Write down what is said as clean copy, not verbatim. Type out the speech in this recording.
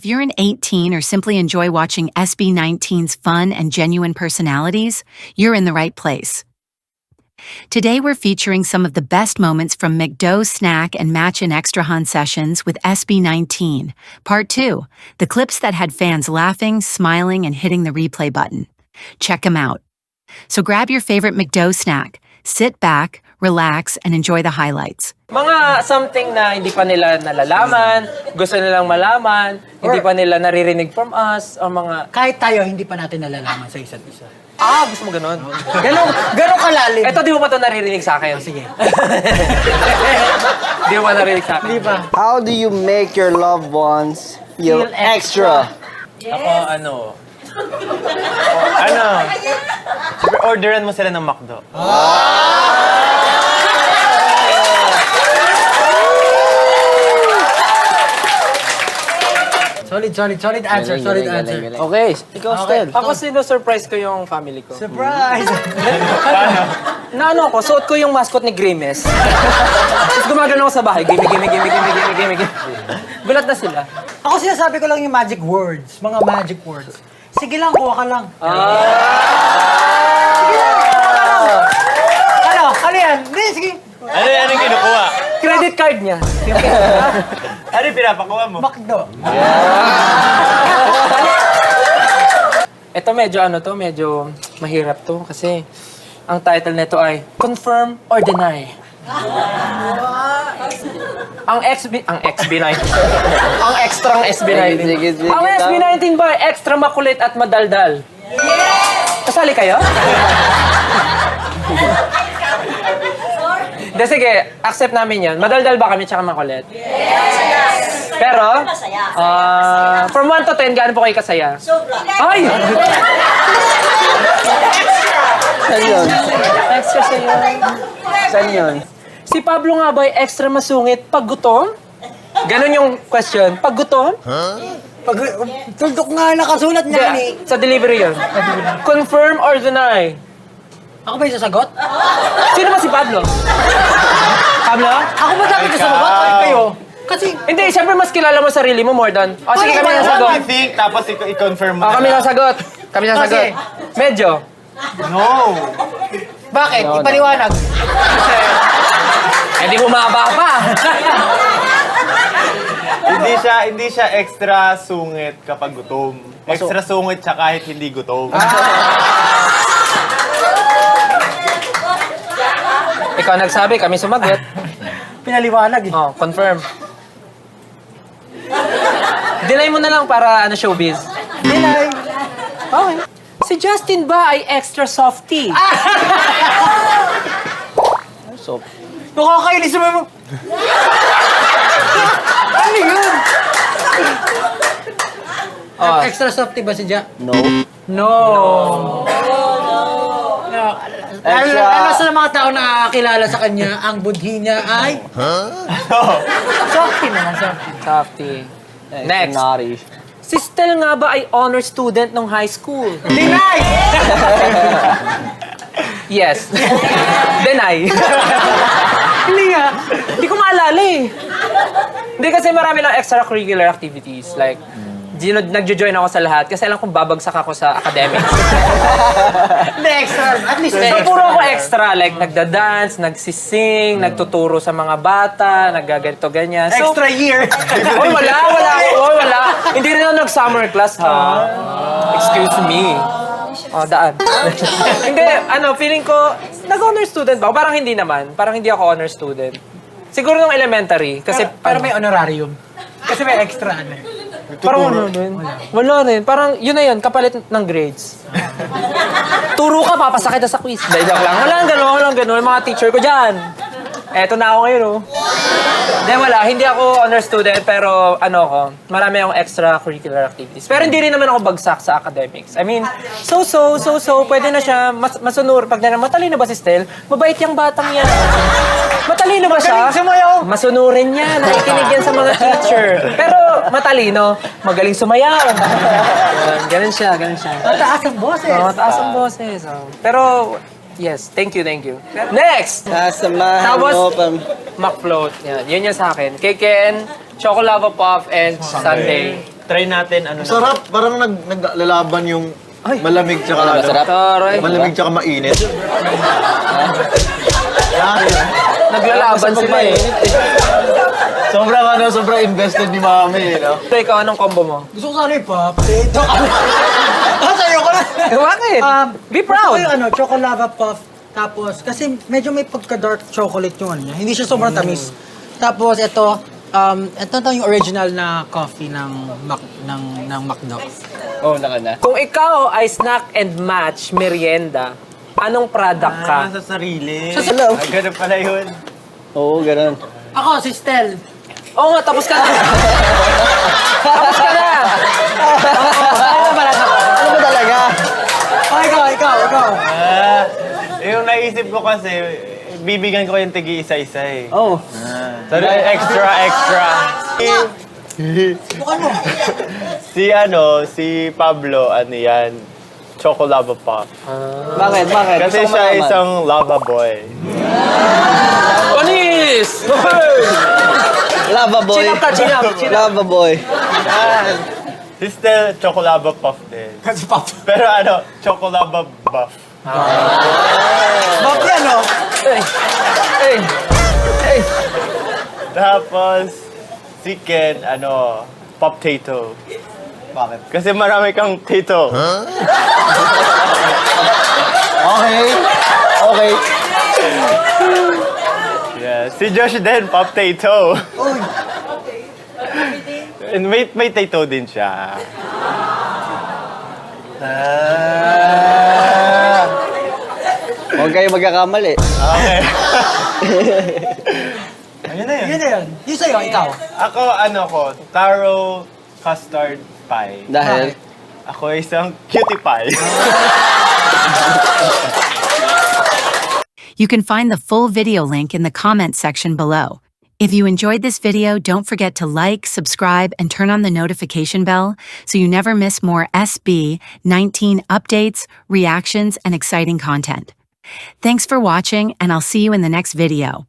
If you're an 18 or simply enjoy watching SB19's fun and genuine personalities, you're in the right place. Today we're featuring some of the best moments from McDo Snack and Match in Extra Hun sessions with SB19, Part 2, the clips that had fans laughing, smiling, and hitting the replay button. Check them out. So grab your favorite McDo snack, sit back, relax, and enjoy the highlights. Mga something na hindi pa nila nalalaman, gusto nilang malaman, hindi pa nila naririnig from us, o mga... Kahit tayo, hindi pa natin nalalaman sa isa't isa. Ah, gusto mo ganun? Ganun kalalim. Eto, di mo pa ito naririnig sa akin. Sige. Di mo pa naririnig sa akin. Di ba? How do you make your loved ones feel extra? Ako, Siyempre, orderan mo sila ng McDo. Solid answer, solid answer. Okay, ikaw Stel. Ako sino-surprise ko yung family ko. Surprise! Na ano ko, suot ko yung mascot ni Grimes. Tapos gumagano ako sa bahay, gimme. Gulat na sila. Ako sinasabi ko lang yung magic words, mga magic words. Sige lang, kuha ka lang. Ano yan? Hindi, sige. Ano yung kinukuha? Credit card niya. Ano yung pinapakuha mo? McDo. Ito medyo mahirap to kasi ang title nito ay Confirm or Deny. Ang XB19. Ang extrang SB19. Sige. Ang SB19 ba ay extra makulit at madaldal? Yes! Kasali kayo? De, sige, accept namin yan. Madaldal ba kami tsaka makulit? Yes! Pero, from 1 to 10, gaano po kayo kasaya? Sobra. Ay! Saan yun? Extra sa'yo. Saan yun? Si Pablo nga ba ay extra masungit pag gutom? Ganon yung question. Pag gutom? Pag tuldok nga nakasulat niya ni. Sa delivery yun. Confirm or deny? Ako ba yung sasagot? Sino ba si Pablo? Pablo? Ako ba dapat yung sasagot? Ay, kayo? Kasi... Hindi, siyempre mas kilala mo sarili mo more than... O sige, kami nasagot. I think, tapos i-confirm mo O, kami nasagot. Kami nasagot. Medyo. No! Bakit? Ipaliwanag. Hindi bumaba pa. Hindi siya extra sungit kapag gutom. Extra sungit siya kahit hindi gutom. Ikaw nagsabi, kami sumagot. Pinaliwanag eh. Oh, confirm. Deny mo na lang para showbiz. Deny. Okay. Si Justin ba ay extra softy? So, Nakakainis mo. Ano yun? Extra softy ba si Ja? no. No. Ano sa mga tao na nakakilala sa kanya, ang budhi niya ay... Softy naman, softy. Softy. Next. Naughty. Si Stel nga ba ay honor student nung high school? Deny! Yes. Deny. Hindi nga. Hindi ko maalala eh. Hindi kasi marami lang extracurricular activities. Like, nagjo-join ako sa lahat kasi alam kong babagsak ako sa academics. Hindi, extra. At least So, puro ako extra. Like, nagda-dance, nagsising, nagtuturo sa mga bata, naggaganto, ganyan. So, extra year. Oy, wala. Hindi rin ako nag-summer class, ha? Excuse me. Oh, daan. Hindi, feeling ko, nag-honor student ba? O parang hindi naman. Parang hindi ako honor student. Siguro nung elementary. Kasi, Pero may honorarium. Kasi may extra ano. parang ano din? Wala rin. Parang, yun na yun, kapalit ng grades. Turo ka, papasakit na sa quiz. Dahil joke lang. Walang ganun. Mga teacher ko dyan. Eto na ako ngayon, oh. Wala. Hindi ako honor student, pero marami akong extracurricular activities. Pero hindi rin naman ako bagsak sa academics. I mean, so, pwede na siya masunur. Pag matalino ba si Stel? Mabait yung batang yan. Matalino ba siya? Magaling sumayaw. Masunurin yan. Nakikinig yan sa mga teacher. Pero matalino, magaling sumayaw. Ganun siya. Mataas ang boses. Mataas ang boses. Pero, yes, thank you. Next! Sasamahan Tapos, mo pa. McFloat. Yan yung sa akin. Kay Ken, Chocolava Puff, and Sundae. try natin ano Sarap, parang naglalaban yung malamig tsaka Masarap. Taray. malamig tsaka mainit. Naglalaban sila eh. Sobrang invested ni Mami, no? So, ikaw, anong combo mo? Gusto ko sana yung potato. Sa'yo ko na. Bakit? Be Gusto ko proud. yung choco lava puff. Tapos, kasi medyo may pagka-dark chocolate yung ano niya. Hindi siya sobrang tamis. Tapos, ito yung original na coffee ng McDo. Oh, naka na. Kung ikaw ay snack and match merienda, anong product ka? sa sarili. Hello. Ganun pala yun. Oo, ganun. Ako, si Stel. Oo nga, tapos ka na. Tapos ka na. Ano ba lang ako? Ano ba talaga? Ikaw. Yung naisip ko kasi, bibigyan ko yung tigi isa-isa eh. Oh. So, extra. Bukan mo. Si Pablo, ano yan, Choco Lava Puff. Bakit? Kasi Gusto ko siya malaman. isang lava boy. Panis! Lava boy. Chin up. Lava boy. Si Stel, Choco Lava Puff din. Kasi pop. Pero ano, Choco Lava Buff. Pop yan, no? Tapos, si Ken, Pop-tato. Bakit? Kasi marami kang tato. Okay. Yeah. Si Josh din, Pop-tato. And may tato din siya. Huwag kayo magkakamali. Okay. Ayun na yun. Yun na yun. Yung sa'yo, ikaw. Ako, taro custard pie. Dahil, Ako isang cutie pie. You can find the full video link in the comments section below. If you enjoyed this video, don't forget to like, subscribe, and turn on the notification bell so you never miss more SB19 updates, reactions, and exciting content. Thanks for watching, and I'll see you in the next video.